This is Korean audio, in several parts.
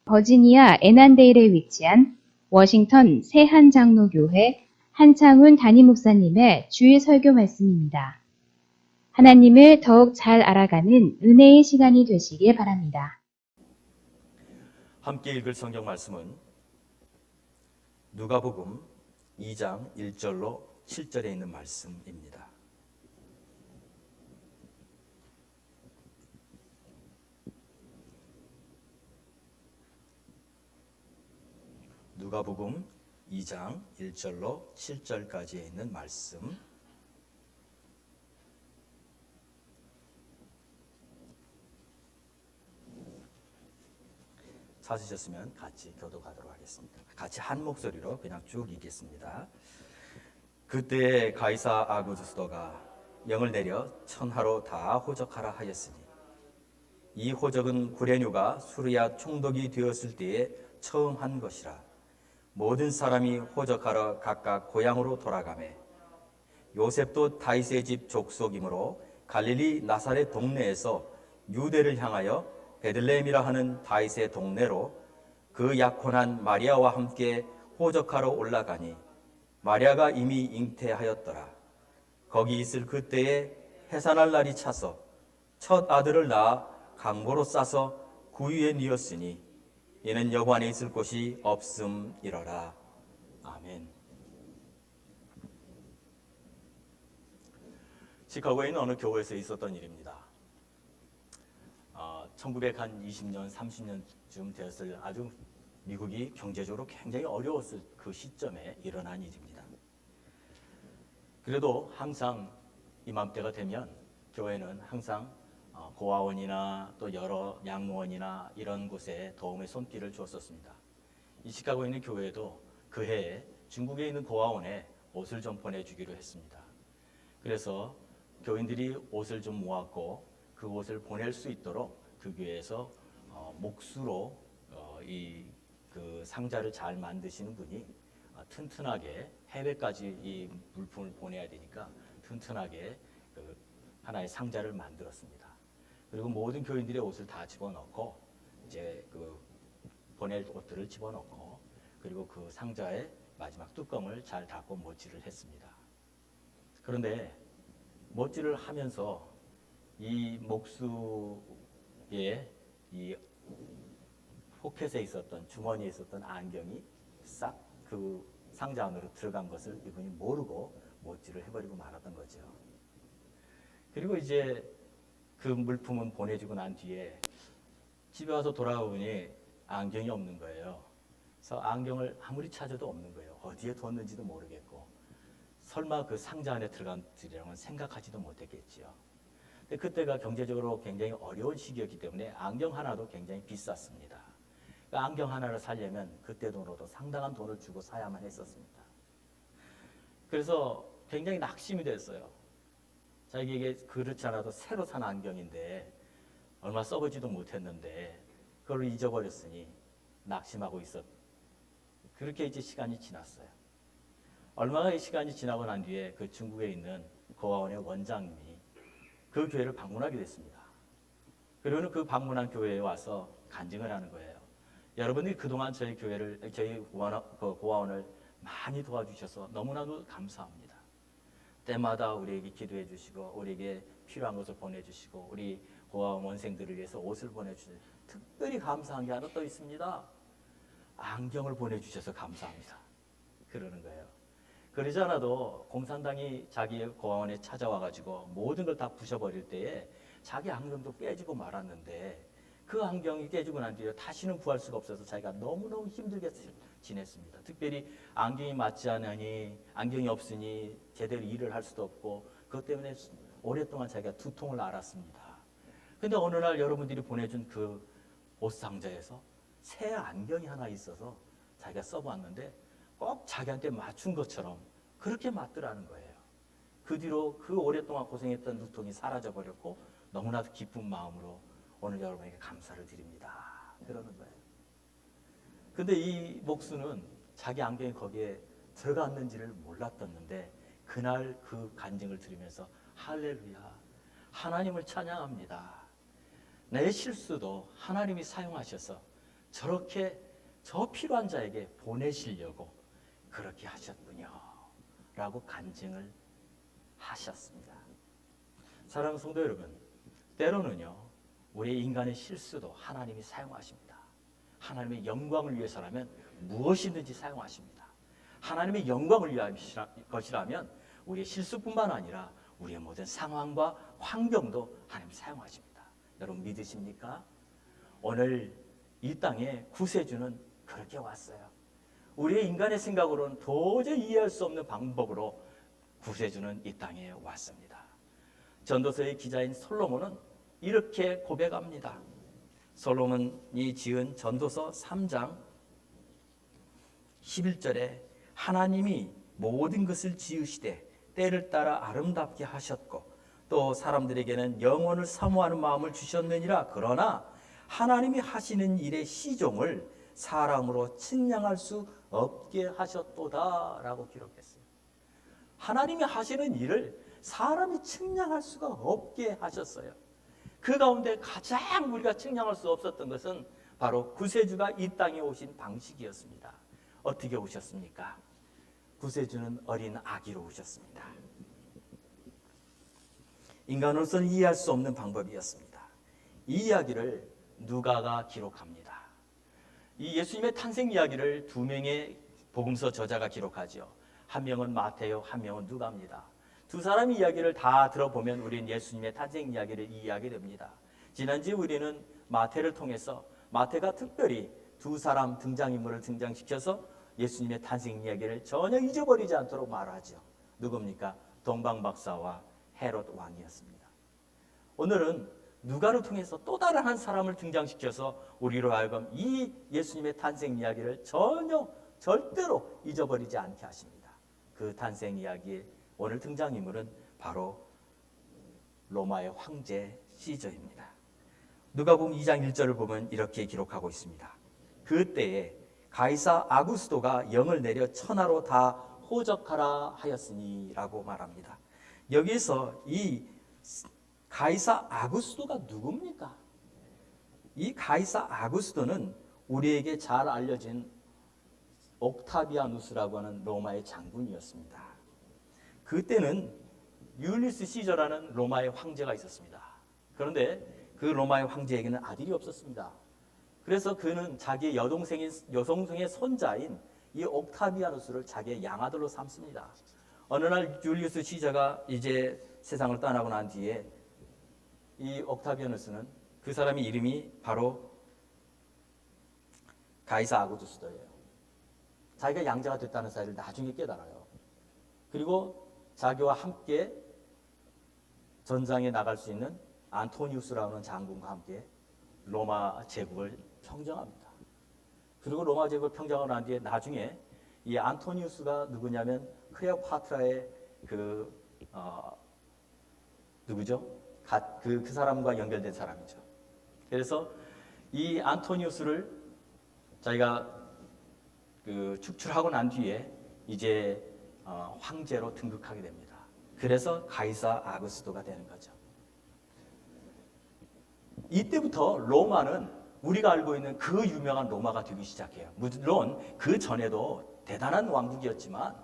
버지니아 애난데일에 위치한 워싱턴 새한장로교회 한창훈 담임목사님의 주일 설교 말씀입니다. 하나님을 더욱 잘 알아가는 은혜의 시간이 되시길 바랍니다. 함께 읽을 성경 말씀은 누가복음 2장 1절로 7절에 있는 말씀입니다. 누가복음 2장 1절로 7절까지에 있는 말씀. 찾으셨으면 같이 교독하도록 하겠습니다. 같이 한 목소리로 그냥 쭉 읽겠습니다. 그때 가이사 아구스토가 명을 내려 천하로 다 호적하라 하였으니 이 호적은 구레뉴가 수르야 총독이 되었을 때에 처음 한 것이라. 모든 사람이 호적하러 각각 고향으로 돌아가매 요셉도 다윗의 집 족속이므로 갈릴리 나사렛 동네에서 유대를 향하여 베들레헴이라 하는 다윗의 동네로 그 약혼한 마리아와 함께 호적하러 올라가니 마리아가 이미 잉태하였더라. 거기 있을 그때에 해산할 날이 차서 첫 아들을 낳아 강보로 싸서 구유에 뉘었으니 이는 여부 안에 있을 곳이 없음이러라. 아멘. 시카고에 있는 어느 교회에서 있었던 일입니다. 1920년, 30년쯤 되었을 아주 미국이 경제적으로 굉장히 어려웠을 그 시점에 일어난 일입니다. 그래도 항상 이맘때가 되면 교회는 항상 고아원이나 또 여러 양로원이나 이런 곳에 도움의 손길을 주었었습니다. 이 시카고에 있는 교회도 그 해에 중국에 있는 고아원에 옷을 좀 보내주기로 했습니다. 그래서 교인들이 옷을 좀 모았고 그 옷을 보낼 수 있도록 그 교회에서 목수로 그 상자를 잘 만드시는 분이 튼튼하게 해외까지 이 물품을 보내야 되니까 튼튼하게 그 하나의 상자를 만들었습니다. 그리고 모든 교인들의 옷을 다 집어넣고 이제 그 보낼 옷들을 집어넣고 그리고 그 상자의 마지막 뚜껑을 잘 닫고 못질을 했습니다. 그런데 못질을 하면서 이 목수의 이 포켓에 있었던 주머니에 있었던 안경이 싹 그 상자 안으로 들어간 것을 이분이 모르고 못질을 해버리고 말았던 거죠. 그리고 이제 그 물품은 보내주고 난 뒤에 집에 와서 돌아오니 안경이 없는 거예요. 그래서 안경을 아무리 찾아도 없는 거예요. 어디에 뒀는지도 모르겠고 설마 그 상자 안에 들어간지라고는 생각하지도 못했겠지요. 근데 그때가 경제적으로 굉장히 어려운 시기였기 때문에 안경 하나도 굉장히 비쌌습니다. 그 안경 하나를 사려면 그때 돈으로도 상당한 돈을 주고 사야만 했었습니다. 그래서 굉장히 낙심이 됐어요. 자기에게 그렇지 않아도 새로 산 안경인데 얼마 써보지도 못했는데 그걸 잊어버렸으니 낙심하고 그렇게 이제 시간이 지났어요. 얼마나 시간이 지나고 난 뒤에 그 중국에 있는 고아원의 원장님이 그 교회를 방문하게 됐습니다. 그리고는 그 방문한 교회에 와서 간증을 하는 거예요. 여러분들이 그동안 저희 고아원을 많이 도와주셔서 너무나도 감사합니다. 때마다 우리에게 기도해 주시고 우리에게 필요한 것을 보내주시고 우리 고아원 원생들을 위해서 옷을 보내주시고 특별히 감사한 게 하나 또 있습니다. 안경을 보내주셔서 감사합니다. 그러는 거예요. 그러지 않아도 공산당이 자기의 고아원에 찾아와가지고 모든 걸 다 부셔버릴 때에 자기 안경도 깨지고 말았는데 그 안경이 깨지고 난 뒤에 다시는 구할 수가 없어서 자기가 너무너무 힘들게 지냈습니다. 특별히 안경이 맞지 않으니 안경이 없으니 제대로 일을 할 수도 없고 그것 때문에 오랫동안 자기가 두통을 앓았습니다. 근데 어느 날 여러분들이 보내준 그 옷상자에서 새 안경이 하나 있어서 자기가 써보았는데 꼭 자기한테 맞춘 것처럼 그렇게 맞더라는 거예요. 그 뒤로 그 오랫동안 고생했던 두통이 사라져버렸고 너무나도 기쁜 마음으로 오늘 여러분에게 감사를 드립니다. 그러는 거예요. 근데 이 목수는 자기 안경이 거기에 들어갔는지를 몰랐었는데 그날 그 간증을 들으면서 할렐루야, 하나님을 찬양합니다. 내 실수도 하나님이 사용하셔서 저렇게 저 필요한 자에게 보내시려고 그렇게 하셨군요 라고 간증을 하셨습니다. 사랑하는 성도 여러분, 때로는요 우리 인간의 실수도 하나님이 사용하십니다. 하나님의 영광을 위해서라면 무엇이든지 사용하십니다. 하나님의 영광을 위한 것이라면 우리의 실수뿐만 아니라 우리의 모든 상황과 환경도 하나님 사용하십니다. 여러분 믿으십니까? 오늘 이 땅에 구세주는 그렇게 왔어요. 우리의 인간의 생각으로는 도저히 이해할 수 없는 방법으로 구세주는 이 땅에 왔습니다. 전도서의 기자인 솔로몬은 이렇게 고백합니다. 솔로몬이 지은 전도서 3장 11절에 하나님이 모든 것을 지으시되 때를 따라 아름답게 하셨고 또 사람들에게는 영원을 사모하는 마음을 주셨느니라. 그러나 하나님이 하시는 일의 시종을 사람으로 측량할 수 없게 하셨도다 라고 기록했어요. 하나님이 하시는 일을 사람이 측량할 수가 없게 하셨어요. 그 가운데 가장 우리가 측량할 수 없었던 것은 바로 구세주가 이 땅에 오신 방식이었습니다. 어떻게 오셨습니까? 구세주는 어린 아기로 오셨습니다. 인간으로서는 이해할 수 없는 방법이었습니다. 이 이야기를 누가가 기록합니다. 이 예수님의 탄생 이야기를 두 명의 복음서 저자가 기록하죠. 한 명은 마태요, 한 명은 누가입니다. 두 사람의 이야기를 다 들어보면 우리는 예수님의 탄생 이야기를 이해하게 됩니다. 지난주에 우리는 마태를 통해서 마태가 특별히 두 사람 등장인물을 등장시켜서 예수님의 탄생 이야기를 전혀 잊어버리지 않도록 말하죠. 누굽니까? 동방박사와 헤롯 왕이었습니다. 오늘은 누가를 통해서 또 다른 한 사람을 등장시켜서 우리로 하여금 이 예수님의 탄생 이야기를 전혀 절대로 잊어버리지 않게 하십니다. 그 탄생 이야기의 오늘 등장인물은 바로 로마의 황제 시저입니다. 누가복음 2장 1절을 보면 이렇게 기록하고 있습니다. 그때에 가이사 아구스도가 영을 내려 천하로 다 호적하라 하였으니 라고 말합니다. 여기서 이 가이사 아구스도가 누굽니까? 이 가이사 아구스도는 우리에게 잘 알려진 옥타비아누스라고 하는 로마의 장군이었습니다. 그때는 율리스 시저라는 로마의 황제가 있었습니다. 그런데 그 로마의 황제에게는 아들이 없었습니다. 그래서 그는 자기의 여동생의 손자인 이 옥타비아누스를 자기의 양아들로 삼습니다. 어느 날 율리스 시저가 이제 세상을 떠나고 난 뒤에 이 옥타비아누스는 그 사람의 이름이 바로 가이사 아구스토예요. 자기가 양자가 됐다는 사실을 나중에 깨달아요. 그리고 자기와 함께 전장에 나갈 수 있는 안토니우스라는 장군과 함께 로마 제국을 평정합니다. 그리고 로마 제국을 평정하고 난 뒤에 나중에 이 안토니우스가 누구냐면 클레오파트라의 누구죠? 그 사람과 연결된 사람이죠. 그래서 이 안토니우스를 자기가 축출하고 난 뒤에 이제 황제로 등극하게 됩니다. 그래서 가이사 아구스토가 되는 거죠. 이때부터 로마는 우리가 알고 있는 그 유명한 로마가 되기 시작해요. 물론 그 전에도 대단한 왕국이었지만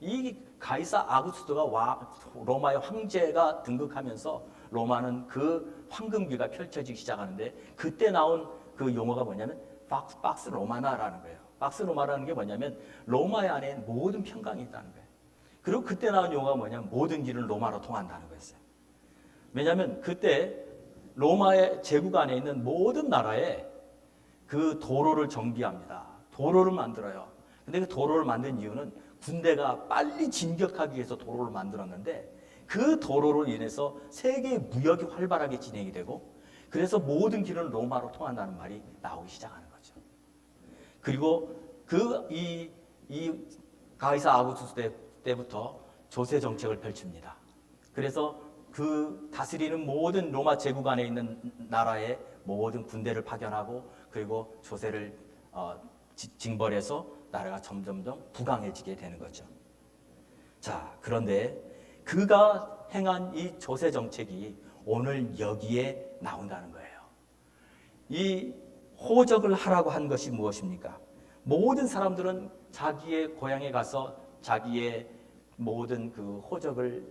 이 가이사 아구스토가 로마의 황제가 등극하면서 로마는 그 황금기가 펼쳐지기 시작하는데 그때 나온 그 용어가 뭐냐면 박스 로마나라는 거예요. 박스 로마라는 게 뭐냐면 로마의 안에 모든 평강이 있다는 거예요. 그리고 그때 나온 용어가 뭐냐면 모든 길은 로마로 통한다는 거였어요. 왜냐하면 그때 로마의 제국 안에 있는 모든 나라에 그 도로를 정비합니다. 도로를 만들어요. 근데 그 도로를 만든 이유는 군대가 빨리 진격하기 위해서 도로를 만들었는데 그 도로로 인해서 세계의 무역이 활발하게 진행이 되고 그래서 모든 길은 로마로 통한다는 말이 나오기 시작하는 거죠. 그리고 이 가이사 아구스토 때부터 조세 정책을 펼칩니다. 그래서 그 다스리는 모든 로마 제국 안에 있는 나라의 모든 군대를 파견하고 그리고 조세를 징벌해서 나라가 점점점 부강해지게 되는 거죠. 자, 그런데 그가 행한 이 조세 정책이 오늘 여기에 나온다는 거예요. 이 호적을 하라고 한 것이 무엇입니까? 모든 사람들은 자기의 고향에 가서 자기의 모든 그 호적을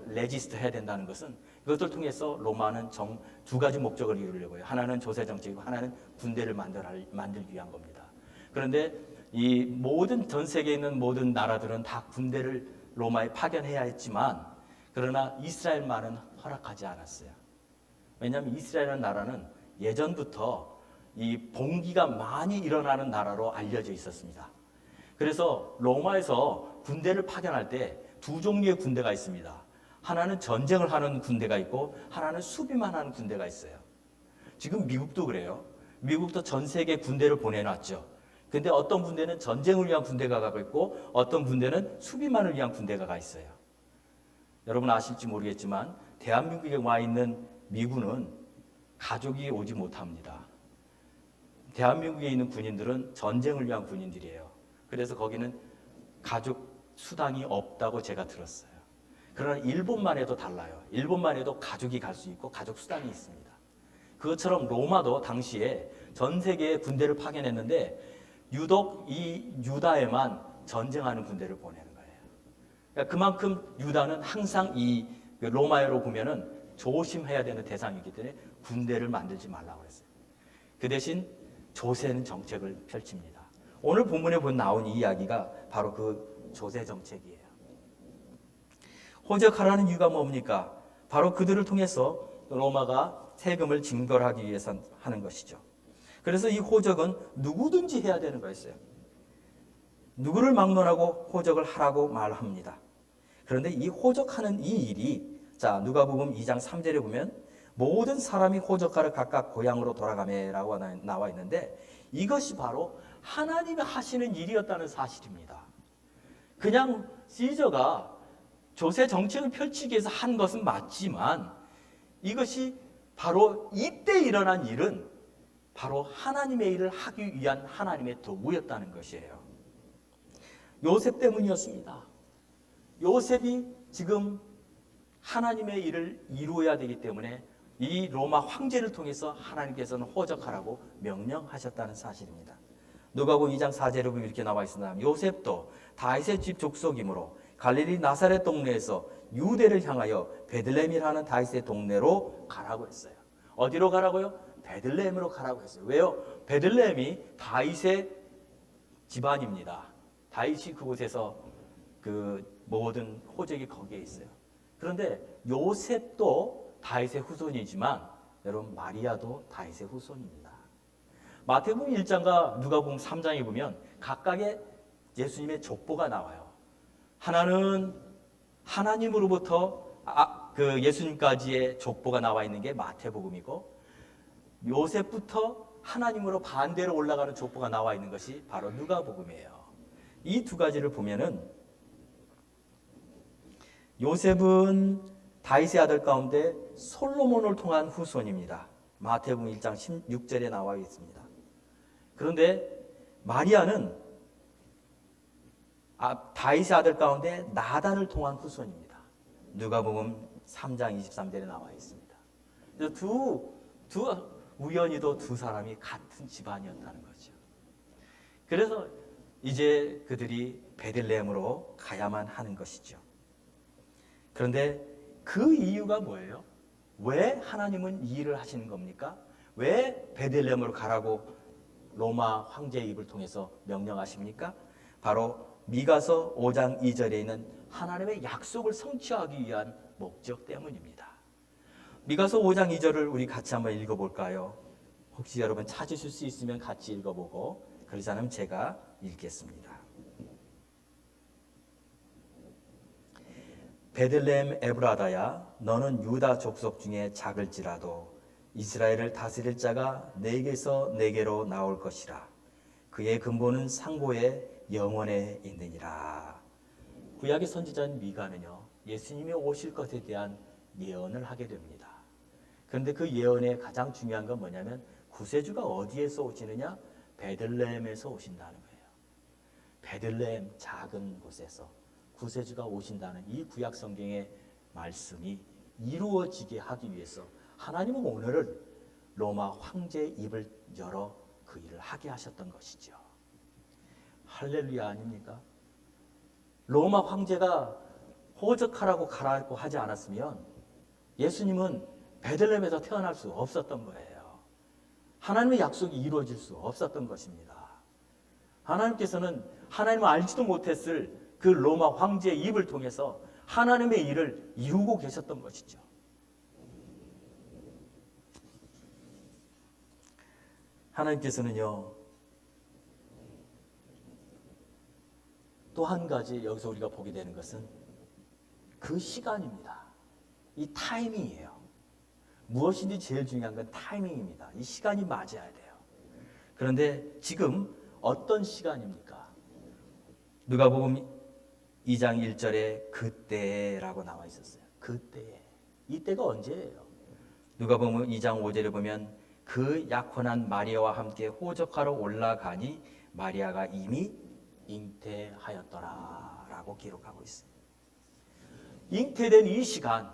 레지스터 해야 된다는 것은 이것을 통해서 로마는 두 가지 목적을 이루려고 해요. 하나는 조세 정책이고 하나는 군대를 만들기 위한 겁니다. 그런데 이 모든 전 세계에 있는 모든 나라들은 다 군대를 로마에 파견해야 했지만 그러나 이스라엘만은 허락하지 않았어요. 왜냐하면 이스라엘이라는 나라는 예전부터 이 봉기가 많이 일어나는 나라로 알려져 있었습니다. 그래서 로마에서 군대를 파견할 때 두 종류의 군대가 있습니다. 하나는 전쟁을 하는 군대가 있고 하나는 수비만 하는 군대가 있어요. 지금 미국도 그래요. 미국도 전 세계 군대를 보내놨죠. 근데 어떤 군대는 전쟁을 위한 군대가 가고 있고 어떤 군대는 수비만을 위한 군대가 가 있어요. 여러분 아실지 모르겠지만 대한민국에 와 있는 미군은 가족이 오지 못합니다. 대한민국에 있는 군인들은 전쟁을 위한 군인들이에요. 그래서 거기는 가족 수당이 없다고 제가 들었어요. 그러나 일본만 해도 달라요. 일본만 해도 가족이 갈 수 있고 가족 수당이 있습니다. 그것처럼 로마도 당시에 전 세계에 군대를 파견했는데 유독 이 유다에만 전쟁하는 군대를 보내는 거예요. 그러니까 그만큼 유다는 항상 이 로마로 보면은 조심해야 되는 대상이기 때문에 군대를 만들지 말라고 했어요. 그 대신 조세는 정책을 펼칩니다. 오늘 본문에 나온 이 이야기가 바로 그 조세 정책이에요. 호적하라는 이유가 뭡니까? 바로 그들을 통해서 로마가 세금을 징벌하기 위해서 하는 것이죠. 그래서 이 호적은 누구든지 해야 되는 거였어요. 누구를 막론하고 호적을 하라고 말합니다. 그런데 이 호적하는 이 일이 자 누가복음 2장 3절에 보면 모든 사람이 호적하러 각각 고향으로 돌아가매라고 나와 있는데 이것이 바로 하나님이 하시는 일이었다는 사실입니다. 그냥 시저가 조세 정책을 펼치기 위해서 한 것은 맞지만 이것이 바로 이때 일어난 일은 바로 하나님의 일을 하기 위한 하나님의 도구였다는 것이에요. 요셉 때문이었습니다. 요셉이 지금 하나님의 일을 이루어야 되기 때문에 이 로마 황제를 통해서 하나님께서는 호적하라고 명령하셨다는 사실입니다. 누가복음 2장 4절에 보면 이렇게 나와 있습니다. 요셉도 다윗의 집 족속이므로 갈릴리 나사렛 동네에서 유대를 향하여 베들레헴이라는 다윗의 동네로 가라고 했어요. 어디로 가라고요? 베들레헴으로 가라고 했어요. 왜요? 베들레헴이 다윗의 집안입니다. 다윗이 그곳에서 그 모든 호적이 거기에 있어요. 그런데 요셉도 다윗의 후손이지만 여러분 마리아도 다윗의 후손입니다. 마태복음 1장과 누가복음 3장에 보면 각각의 예수님의 족보가 나와요. 하나는 하나님으로부터 그 예수님까지의 족보가 나와 있는 게 마태복음이고 요셉부터 하나님으로 반대로 올라가는 족보가 나와 있는 것이 바로 누가복음이에요. 이 두 가지를 보면은 요셉은 다윗의 아들 가운데 솔로몬을 통한 후손입니다. 마태복음 1장 16절에 나와 있습니다. 그런데 마리아는 다윗의 아들 가운데 나단을 통한 후손입니다. 누가복음 3장 23절에 나와 있습니다. 우연히도 두 사람이 같은 집안이었다는 거죠. 그래서 이제 그들이 베들레헴으로 가야만 하는 것이죠. 그런데 그 이유가 뭐예요? 왜 하나님은 이 일을 하시는 겁니까? 왜 베들레헴으로 가라고 로마 황제의 입을 통해서 명령하십니까? 바로 미가서 5장 2절에 있는 하나님의 약속을 성취하기 위한 목적 때문입니다. 미가서 5장 2절을 우리 같이 한번 읽어볼까요? 혹시 여러분 찾으실 수 있으면 같이 읽어보고 그렇지 않으면 제가 읽겠습니다. 베들레헴 에브라다야 너는 유다 족속 중에 작을지라도 이스라엘을 다스릴 자가 내게서 내게로 나올 것이라. 그의 근본은 상고에 영원에 있느니라. 구약의 선지자인 미가는요 예수님이 오실 것에 대한 예언을 하게 됩니다. 그런데 그 예언의 가장 중요한 건 뭐냐면 구세주가 어디에서 오시느냐? 베들레헴에서 오신다는 거예요. 베들레헴 작은 곳에서 구세주가 오신다는 이 구약 성경의 말씀이 이루어지게 하기 위해서 하나님은 오늘을 로마 황제의 입을 열어 그 일을 하게 하셨던 것이죠. 할렐루야 아닙니까? 로마 황제가 호적하라고 가라고 하지 않았으면 예수님은 베들레헴에서 태어날 수 없었던 거예요. 하나님의 약속이 이루어질 수 없었던 것입니다. 하나님께서는 하나님을 알지도 못했을 그 로마 황제의 입을 통해서 하나님의 일을 이루고 계셨던 것이죠. 하나님께서는요, 또 한 가지 여기서 우리가 보게 되는 것은 그 시간입니다. 이 타이밍이에요. 무엇인지 제일 중요한 건 타이밍입니다. 이 시간이 맞아야 돼요. 그런데 지금 어떤 시간입니까? 누가복음 2장 1절에 그때라고 나와 있었어요. 그때. 이때가 언제예요? 누가복음 2장 5절에 보면 그 약혼한 마리아와 함께 호적하러 올라가니 마리아가 이미 잉태하였더라 라고 기록하고 있습니다. 잉태된 이 시간,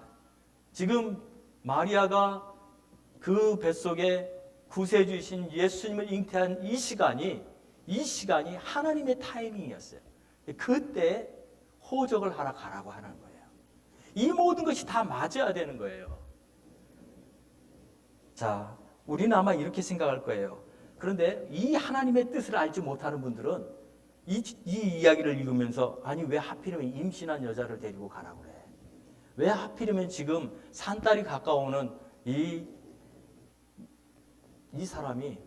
지금 마리아가 그 뱃속에 구세주이신 예수님을 잉태한 이 시간이 하나님의 타이밍이었어요. 그때 호적을 하러 가라고 하는 거예요. 이 모든 것이 다 맞아야 되는 거예요. 자, 우리는 아마 이렇게 생각할 거예요. 그런데 이 하나님의 뜻을 알지 못하는 분들은 이 이야기를 읽으면서 아니 왜 하필이면 임신한 여자를 데리고 가라고 그래? 왜 하필이면 지금 산딸이 가까워오는 이 사람이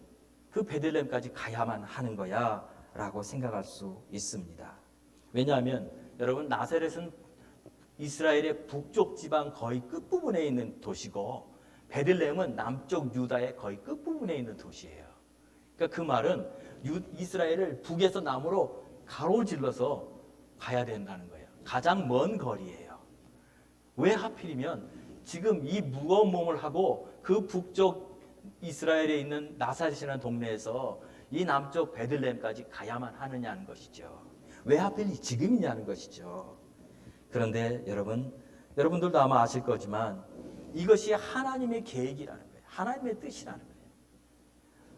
그 베들레헴까지 가야만 하는 거야 라고 생각할 수 있습니다. 왜냐하면 여러분 나사렛은 이스라엘의 북쪽 지방 거의 끝부분에 있는 도시고 베들레헴은 남쪽 유다의 거의 끝부분에 있는 도시예요. 그러니까 그 말은 이스라엘을 북에서 남으로 가로질러서 가야 된다는 거예요. 가장 먼 거리예요. 왜 하필이면 지금 이 무거운 몸을 하고 그 북쪽 이스라엘에 있는 나사렛이라는 동네에서 이 남쪽 베들레헴까지 가야만 하느냐는 것이죠. 왜 하필 지금이냐는 것이죠. 그런데 여러분들도 아마 아실 거지만 이것이 하나님의 계획이라는 거예요. 하나님의 뜻이라는 거예요.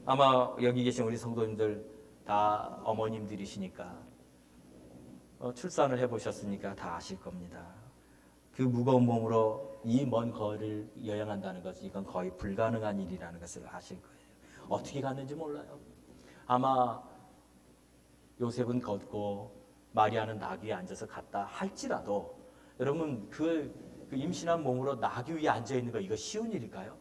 아마 여기 계신 우리 성도님들 다 어머님들이시니까 출산을 해보셨으니까 다 아실 겁니다. 그 무거운 몸으로 이 먼 거리를 여행한다는 것은 이건 거의 불가능한 일이라는 것을 아실 거예요. 어떻게 갔는지 몰라요. 아마 요셉은 걷고 마리아는 나귀에 앉아서 갔다 할지라도 여러분 그 임신한 몸으로 나귀 위에 앉아있는 거 이거 쉬운 일일까요?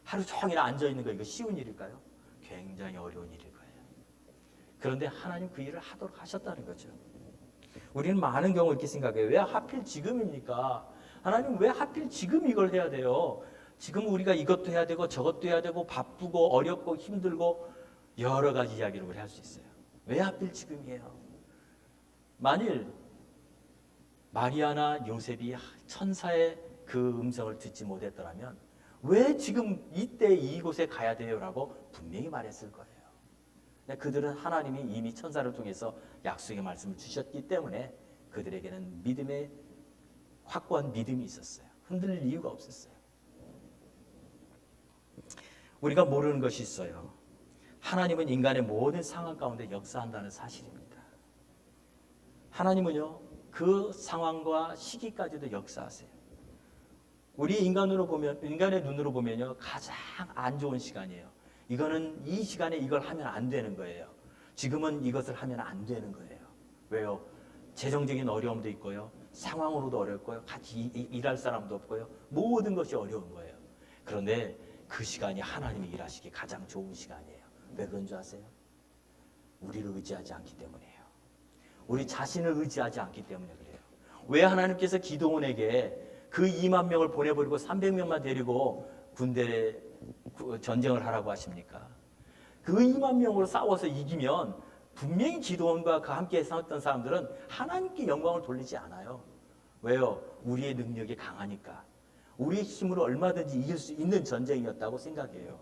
하루 종일 앉아있는 거 이거 쉬운 일일까요? 굉장히 어려운 일일 거예요. 그런데 하나님 그 일을 하도록 하셨다는 거죠. 우리는 많은 경우 이렇게 생각해요. 왜 하필 지금입니까? 하나님 왜 하필 지금 이걸 해야 돼요? 지금 우리가 이것도 해야 되고 저것도 해야 되고 바쁘고 어렵고 힘들고 여러 가지 이야기를 우리 할 수 있어요. 왜 하필 지금이에요? 만일 마리아나 요셉이 천사의 그 음성을 듣지 못했더라면 왜 지금 이때 이곳에 가야 돼요라고 분명히 말했을 거예요. 그들은 하나님이 이미 천사를 통해서 약속의 말씀을 주셨기 때문에 그들에게는 믿음의 확고한 믿음이 있었어요. 흔들릴 이유가 없었어요. 우리가 모르는 것이 있어요. 하나님은 인간의 모든 상황 가운데 역사한다는 사실입니다. 하나님은요, 그 상황과 시기까지도 역사하세요. 우리 인간의 눈으로 보면요, 가장 안 좋은 시간이에요. 이거는 이 시간에 이걸 하면 안 되는 거예요. 지금은 이것을 하면 안 되는 거예요. 왜요? 재정적인 어려움도 있고요. 상황으로도 어렵고요. 같이 일할 사람도 없고요. 모든 것이 어려운 거예요. 그런데 그 시간이 하나님이 일하시기 가장 좋은 시간이에요. 왜 그런 줄 아세요? 우리를 의지하지 않기 때문이에요. 우리 자신을 의지하지 않기 때문에 그래요. 왜 하나님께서 기드온에게 그 2만 명을 보내버리고 300명만 데리고 군대에 전쟁을 하라고 하십니까? 그 2만 명으로 싸워서 이기면 분명히 기드온과 그 함께 싸웠던 사람들은 하나님께 영광을 돌리지 않아요. 왜요? 우리의 능력이 강하니까. 우리의 힘으로 얼마든지 이길 수 있는 전쟁이었다고 생각해요.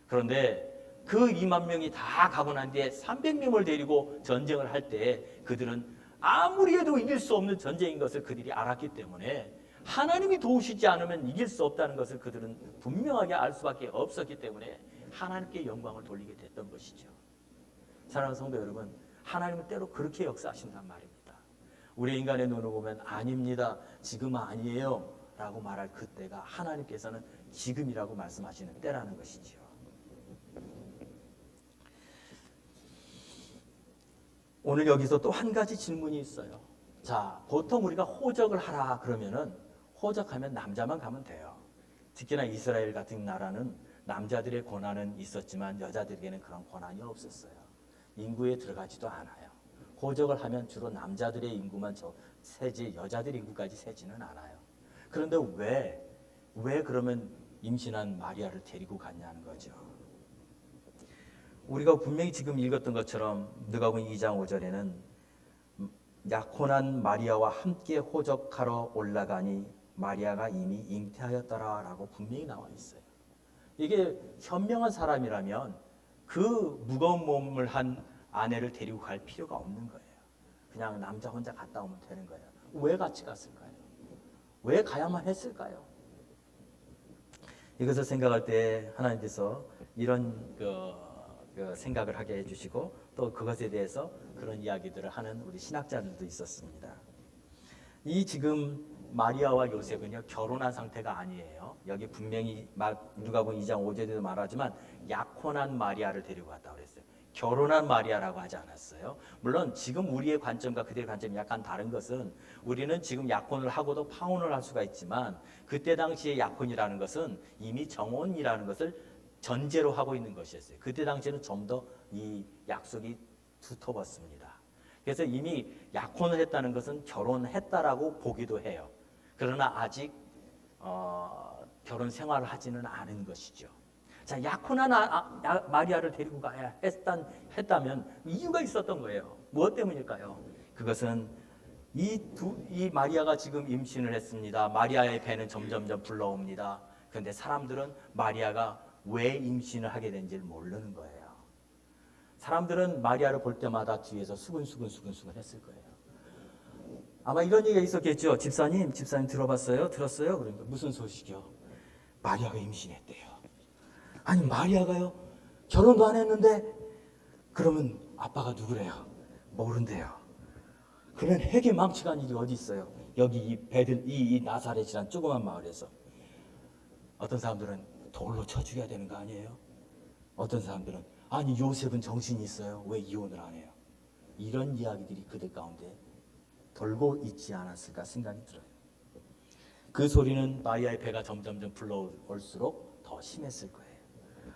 그런데 그 2만 명이 다 가고 난 뒤에 300명을 데리고 전쟁을 할 때 그들은 아무리 해도 이길 수 없는 전쟁인 것을 그들이 알았기 때문에 하나님이 도우시지 않으면 이길 수 없다는 것을 그들은 분명하게 알 수밖에 없었기 때문에 하나님께 영광을 돌리게 됐던 것이죠. 사랑하는 성도 여러분, 하나님은 때로 그렇게 역사하신단 말입니다. 우리 인간의 눈으로 보면 아닙니다, 지금은 아니에요 라고 말할 그때가 하나님께서는 지금이라고 말씀하시는 때라는 것이지요. 오늘 여기서 또 한 가지 질문이 있어요. 자, 보통 우리가 호적을 하라 그러면은 호적하면 남자만 가면 돼요. 특히나 이스라엘 같은 나라는 남자들의 권한은 있었지만 여자들에게는 그런 권한이 없었어요. 인구에 들어가지도 않아요. 호적을 하면 주로 남자들의 인구만 세지 여자들 인구까지 세지는 않아요. 그런데 왜 그러면 임신한 마리아를 데리고 갔냐는 거죠. 우리가 분명히 지금 읽었던 것처럼 누가복음 2장 5절에는 약혼한 마리아와 함께 호적하러 올라가니 마리아가 이미 잉태하였더라라고 분명히 나와 있어요. 이게 현명한 사람이라면 그 무거운 몸을 한 아내를 데리고 갈 필요가 없는 거예요. 그냥 남자 혼자 갔다 오면 되는 거예요. 왜 같이 갔을까요? 왜 가야만 했을까요? 이것을 생각할 때 하나님께서 이런 생각을 하게 해주시고 또 그것에 대해서 그런 이야기들을 하는 우리 신학자들도 있었습니다. 이 지금 마리아와 요셉은요 결혼한 상태가 아니에요. 여기 분명히 누가복음 2장 5절에도 말하지만 약혼한 마리아를 데리고 갔다고 그랬어요. 결혼한 마리아라고 하지 않았어요. 물론 지금 우리의 관점과 그들의 관점이 약간 다른 것은 우리는 지금 약혼을 하고도 파혼을 할 수가 있지만 그때 당시의 약혼이라는 것은 이미 정혼이라는 것을 전제로 하고 있는 것이었어요. 그때 당시에는 좀 더 이 약속이 두터웠습니다. 그래서 이미 약혼을 했다는 것은 결혼했다라고 보기도 해요. 그러나 아직 결혼 생활을 하지는 않은 것이죠. 자, 약혼한 마리아를 데리고 가야 했다면 이유가 있었던 거예요. 무엇 때문일까요? 그것은 이 마리아가 지금 임신을 했습니다. 마리아의 배는 점점점 불러옵니다. 그런데 사람들은 마리아가 왜 임신을 하게 된지를 모르는 거예요. 사람들은 마리아를 볼 때마다 뒤에서 수근수근 했을 거예요. 아마 이런 얘기가 있었겠죠. 집사님 들었어요? 그러니까 무슨 소식이요? 마리아가 임신했대요. 아니 마리아가요? 결혼도 안 했는데 그러면 아빠가 누구래요? 모른대요. 그런 핵의 망치간 일이 어디 있어요? 여기 이 나사렛이란 조그만 마을에서 어떤 사람들은 돌로 쳐 죽여야 되는 거 아니에요? 어떤 사람들은 아니 요셉은 정신이 있어요. 왜 이혼을 안 해요? 이런 이야기들이 그들 가운데 돌고 있지 않았을까 생각이 들어요. 그 소리는 마리아의 배가 점점점 불러올수록 더 심했을 거예요.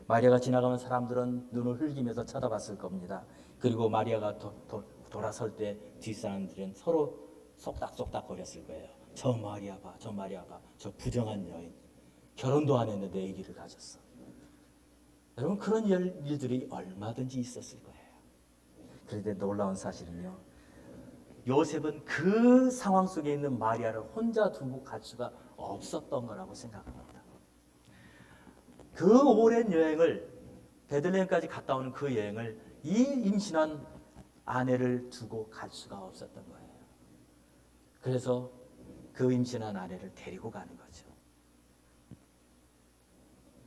마리아가 지나가면 사람들은 눈을 흘기면서 쳐다봤을 겁니다. 그리고 마리아가 돌아설 때 뒷사람들은 서로 속닥속닥 거렸을 거예요. 저 마리아 봐, 저 부정한 여인. 결혼도 안 했는데 아기를 가졌어. 여러분 그런 일들이 얼마든지 있었을 거예요. 그런데 놀라운 사실은요. 요셉은 그 상황 속에 있는 마리아를 혼자 두고 갈 수가 없었던 거라고 생각합니다. 그 오랜 여행을 베들레헴까지 갔다 오는 그 여행을 이 임신한 아내를 두고 갈 수가 없었던 거예요. 그래서 그 임신한 아내를 데리고 가는 거죠.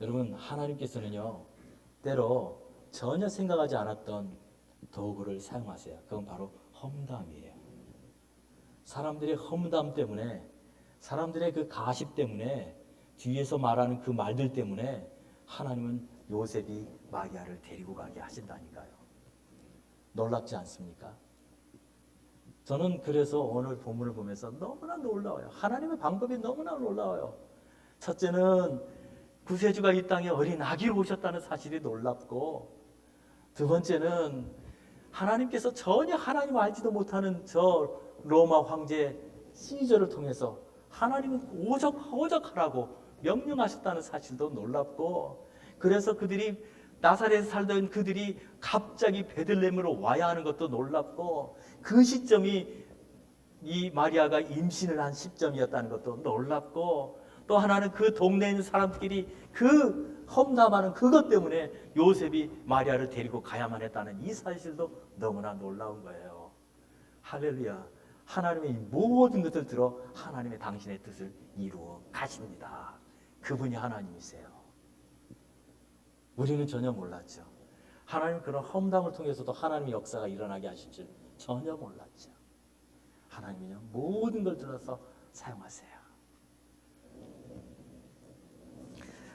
여러분 하나님께서는요 때로 전혀 생각하지 않았던 도구를 사용하세요. 그건 바로 험담이에요. 사람들의 험담 때문에 사람들의 그 가십 때문에 뒤에서 말하는 그 말들 때문에 하나님은 요셉이 마리아를 데리고 가게 하신다니까요. 놀랍지 않습니까? 저는 그래서 오늘 본문을 보면서 너무나 놀라워요. 하나님의 방법이 너무나 놀라워요. 첫째는 구세주가 이 땅에 어린 아기로 오셨다는 사실이 놀랍고 두 번째는 하나님께서 전혀 하나님 알지도 못하는 저 로마 황제 시저를 통해서 하나님은 오적하라고 명령하셨다는 사실도 놀랍고 그래서 그들이 나사렛에 살던 그들이 갑자기 베들레헴으로 와야 하는 것도 놀랍고 그 시점이 이 마리아가 임신을 한 시점이었다는 것도 놀랍고 또 하나는 그 동네에 있는 사람들끼리 그 험담하는 그것 때문에 요셉이 마리아를 데리고 가야만 했다는 이 사실도 너무나 놀라운 거예요. 할렐루야. 하나님의 모든 것을 들어 하나님의 당신의 뜻을 이루어 가십니다. 그분이 하나님이세요. 우리는 전혀 몰랐죠. 하나님 그런 험담을 통해서도 하나님의 역사가 일어나게 하실 줄 전혀 몰랐죠. 하나님은요, 모든 걸 들어서 사용하세요.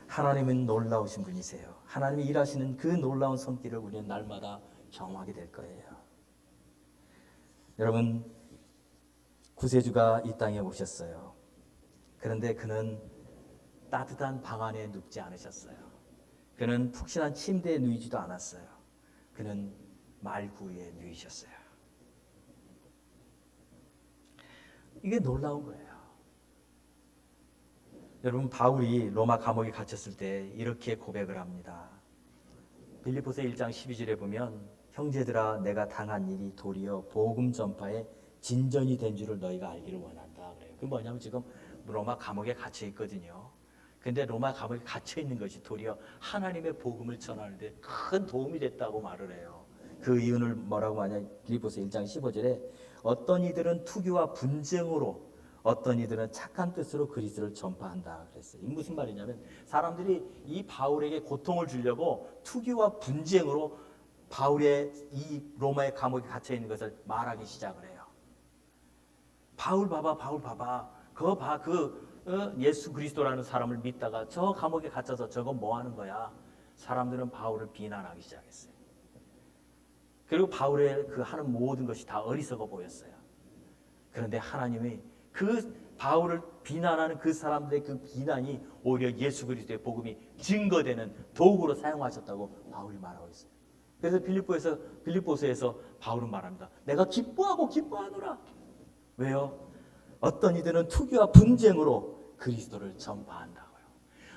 하나님은 놀라우신 분이세요. 하나님이 일하시는 그 놀라운 손길을 우리는 날마다 경험하게 될 거예요. 여러분, 구세주가 이 땅에 오셨어요. 그런데 그는 따뜻한 방 안에 눕지 않으셨어요. 그는 푹신한 침대에 누이지도 않았어요. 그는 말구에 누이셨어요. 이게 놀라운 거예요. 여러분, 바울이 로마 감옥에 갇혔을 때 이렇게 고백을 합니다. 빌립보서 1장 12절에 보면 형제들아 내가 당한 일이 도리어 복음 전파에 진전이 된 줄을 너희가 알기를 원한다 그래요. 그 뭐냐면 지금 로마 감옥에 갇혀 있거든요. 근데 로마 감옥에 갇혀 있는 것이 도리어 하나님의 복음을 전하는데 큰 도움이 됐다고 말을 해요. 그 이유는 뭐라고 하냐? 빌립보서 1장 15절에 어떤 이들은 투기와 분쟁으로 어떤 이들은 착한 뜻으로 그리스도를 전파한다 그랬어요. 이게 무슨 말이냐면 사람들이 이 바울에게 고통을 주려고 투기와 분쟁으로 바울의 이 로마의 감옥에 갇혀 있는 것을 말하기 시작을 해요. 바울 봐봐, 바울 봐봐. 그거 봐, 예수 그리스도라는 사람을 믿다가 저 감옥에 갇혀서 저거 뭐 하는 거야? 사람들은 바울을 비난하기 시작했어요. 그리고 바울의 그 하는 모든 것이 다 어리석어 보였어요. 그런데 하나님이 그 바울을 비난하는 그 사람들의 그 비난이 오히려 예수 그리스도의 복음이 증거되는 도구로 사용하셨다고 바울이 말하고 있어요. 그래서 빌립보서에서 바울은 말합니다. 내가 기뻐하고 기뻐하노라. 왜요? 어떤 이들은 투기와 분쟁으로 그리스도를 전파한다고요.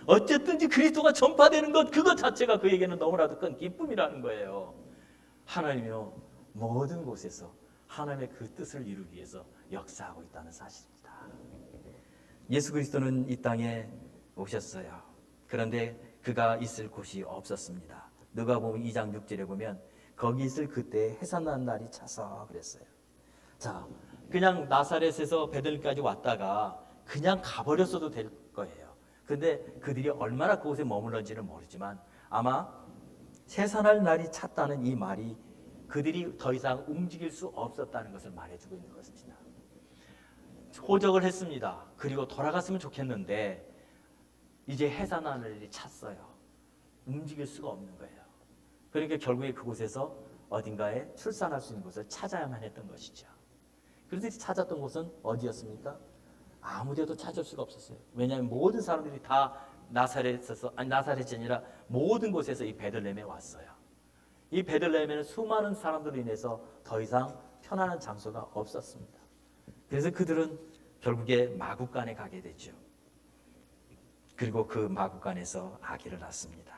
어쨌든지 그리스도가 전파되는 것 그것 자체가 그에게는 너무나도 큰 기쁨이라는 거예요. 하나님이요 모든 곳에서 하나님의 그 뜻을 이루기 위해서 역사하고 있다는 사실입니다. 예수 그리스도는 이 땅에 오셨어요. 그런데 그가 있을 곳이 없었습니다. 누가복음 2장 6절에 보면 거기 있을 그때 해산난 날이 차서 그랬어요. 자, 그냥 나사렛에서 베들레헴까지 왔다가 그냥 가버렸어도 될 거예요. 근데 그들이 얼마나 그곳에 머물렀는지는 모르지만 아마 해산할 날이 찼다는 이 말이 그들이 더 이상 움직일 수 없었다는 것을 말해주고 있는 것입니다. 호적을 했습니다. 그리고 돌아갔으면 좋겠는데 이제 해산할 날이 찼어요. 움직일 수가 없는 거예요. 그러니까 결국에 그곳에서 어딘가에 출산할 수 있는 곳을 찾아야만 했던 것이죠. 그런데 찾았던 곳은 어디였습니까? 아무 데도 찾을 수가 없었어요. 왜냐하면 모든 사람들이 다 나사렛이 아니라 모든 곳에서 이 베들레헴에 왔어요. 이 베들레헴에는 수많은 사람들로 인해서 더 이상 편안한 장소가 없었습니다. 그래서 그들은 결국에 마구간에 가게 되죠. 그리고 그 마구간에서 아기를 낳습니다.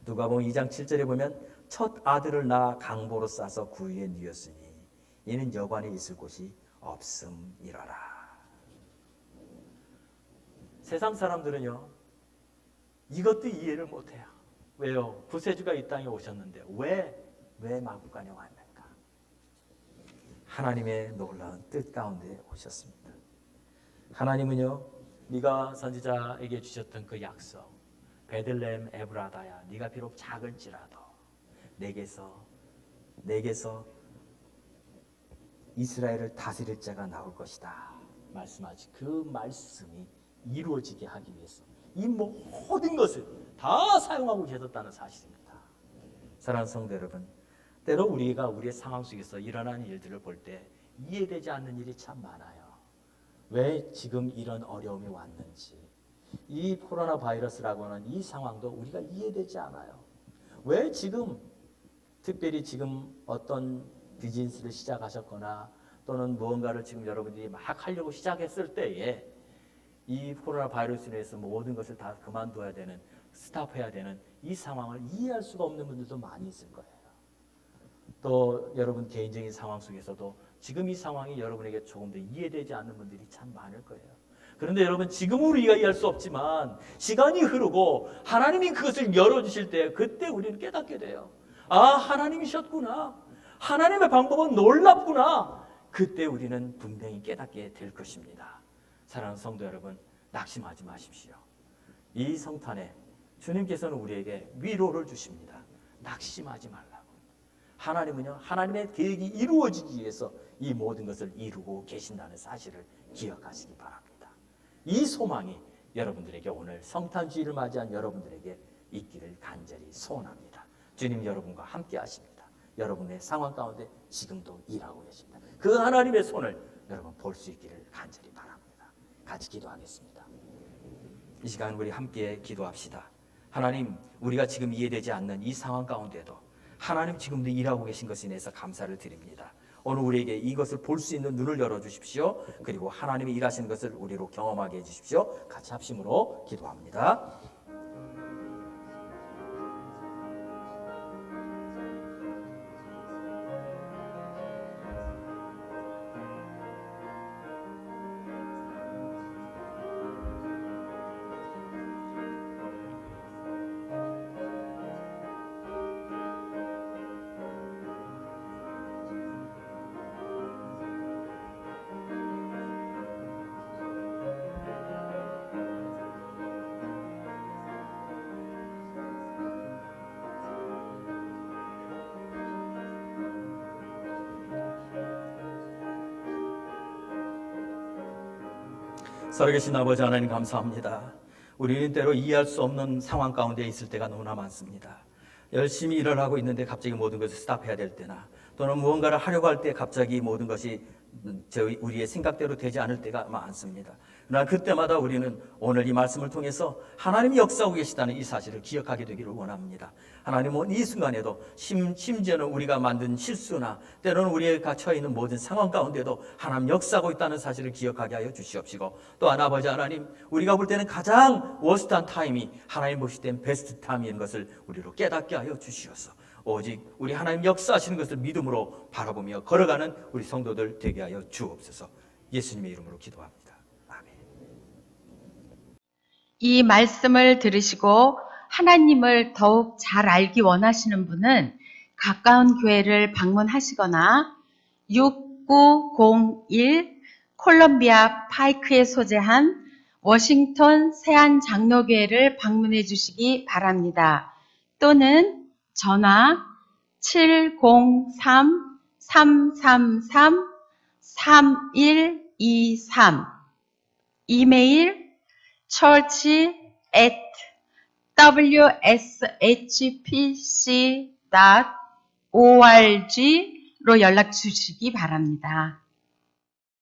누가복음 2장 7절에 보면 첫 아들을 낳아 강보로 싸서 구유에 누였으니 이는 여관에 있을 곳이 없음이라라. 세상 사람들은요 이것도 이해를 못해요. 왜요? 구세주가 이 땅에 오셨는데 왜 마구간에 왔는가? 하나님의 놀라운 뜻 가운데 오셨습니다. 하나님은요 네가 선지자에게 주셨던 그 약속 베들레헴 에브라다야 네가 비록 작을지라도 내게서 이스라엘을 다스릴 자가 나올 것이다 말씀하지 그 말씀이 이루어지게 하기 위해서 이 모든 것을 다 사용하고 계셨다는 사실입니다. 사랑하는 성도 여러분, 때로 우리가 우리의 상황 속에서 일어나는 일들을 볼 때 이해되지 않는 일이 참 많아요. 왜 지금 이런 어려움이 왔는지, 이 코로나 바이러스라고 하는 이 상황도 우리가 이해되지 않아요. 왜 지금 특별히 지금 어떤 비즈니스를 시작하셨거나 또는 무언가를 지금 여러분들이 막 하려고 시작했을 때에 이 코로나 바이러스로 인해서 모든 것을 다 그만둬야 되는, 스탑해야 되는 이 상황을 이해할 수가 없는 분들도 많이 있을 거예요. 또 여러분 개인적인 상황 속에서도 지금 이 상황이 여러분에게 조금 더 이해되지 않는 분들이 참 많을 거예요. 그런데 여러분 지금 우리가 이해할 수 없지만 시간이 흐르고 하나님이 그것을 열어주실 때 그때 우리는 깨닫게 돼요. 아, 하나님이셨구나. 하나님의 방법은 놀랍구나. 그때 우리는 분명히 깨닫게 될 것입니다. 사랑하는 성도 여러분, 낙심하지 마십시오. 이 성탄에 주님께서는 우리에게 위로를 주십니다. 낙심하지 말라고. 하나님은요, 하나님의 계획이 이루어지기 위해서 이 모든 것을 이루고 계신다는 사실을 기억하시기 바랍니다. 이 소망이 여러분들에게 오늘 성탄주의를 맞이한 여러분들에게 있기를 간절히 소원합니다. 주님 여러분과 함께 하십니다. 여러분의 상황 가운데 지금도 일하고 계십니다. 그 하나님의 손을 여러분 볼 수 있기를 간절히 바랍니다. 같이 기도하겠습니다. 이 시간 우리 함께 기도합시다. 하나님, 우리가 지금 이해되지 않는 이 상황 가운데도 하나님 지금도 일하고 계신 것에 인해서 감사를 드립니다. 오늘 우리에게 이것을 볼 수 있는 눈을 열어주십시오. 그리고 하나님이 일하시는 것을 우리로 경험하게 해주십시오. 같이 합심으로 기도합니다. 살아계신 아버지 하나님 감사합니다. 우리는 때로 이해할 수 없는 상황 가운데 있을 때가 너무나 많습니다. 열심히 일을 하고 있는데 갑자기 모든 것을 스탑해야 될 때나, 또는 무언가를 하려고 할 때 갑자기 모든 것이 우리의 생각대로 되지 않을 때가 많습니다. 그러나 그때마다 우리는 오늘 이 말씀을 통해서 하나님이 역사하고 계시다는 이 사실을 기억하게 되기를 원합니다. 하나님은 이 순간에도 심지어는 우리가 만든 실수나 때로는 우리에 갇혀있는 모든 상황 가운데도 하나님 역사하고 있다는 사실을 기억하게 하여 주시옵시고, 또한 아버지 하나님, 우리가 볼 때는 가장 워스트한 타임이 하나님 보실 땐 베스트 타임인 것을 우리로 깨닫게 하여 주시옵소서. 오직 우리 하나님 역사하시는 것을 믿음으로 바라보며 걸어가는 우리 성도들 되게 하여 주옵소서. 예수님의 이름으로 기도합니다. 아멘. 이 말씀을 들으시고 하나님을 더욱 잘 알기 원하시는 분은 가까운 교회를 방문하시거나 6901 콜럼비아 파이크에 소재한 워싱턴 세안장로교회를 방문해 주시기 바랍니다. 또는 전화 703-333-3123, 이메일 church@wshpc.org로 연락 주시기 바랍니다.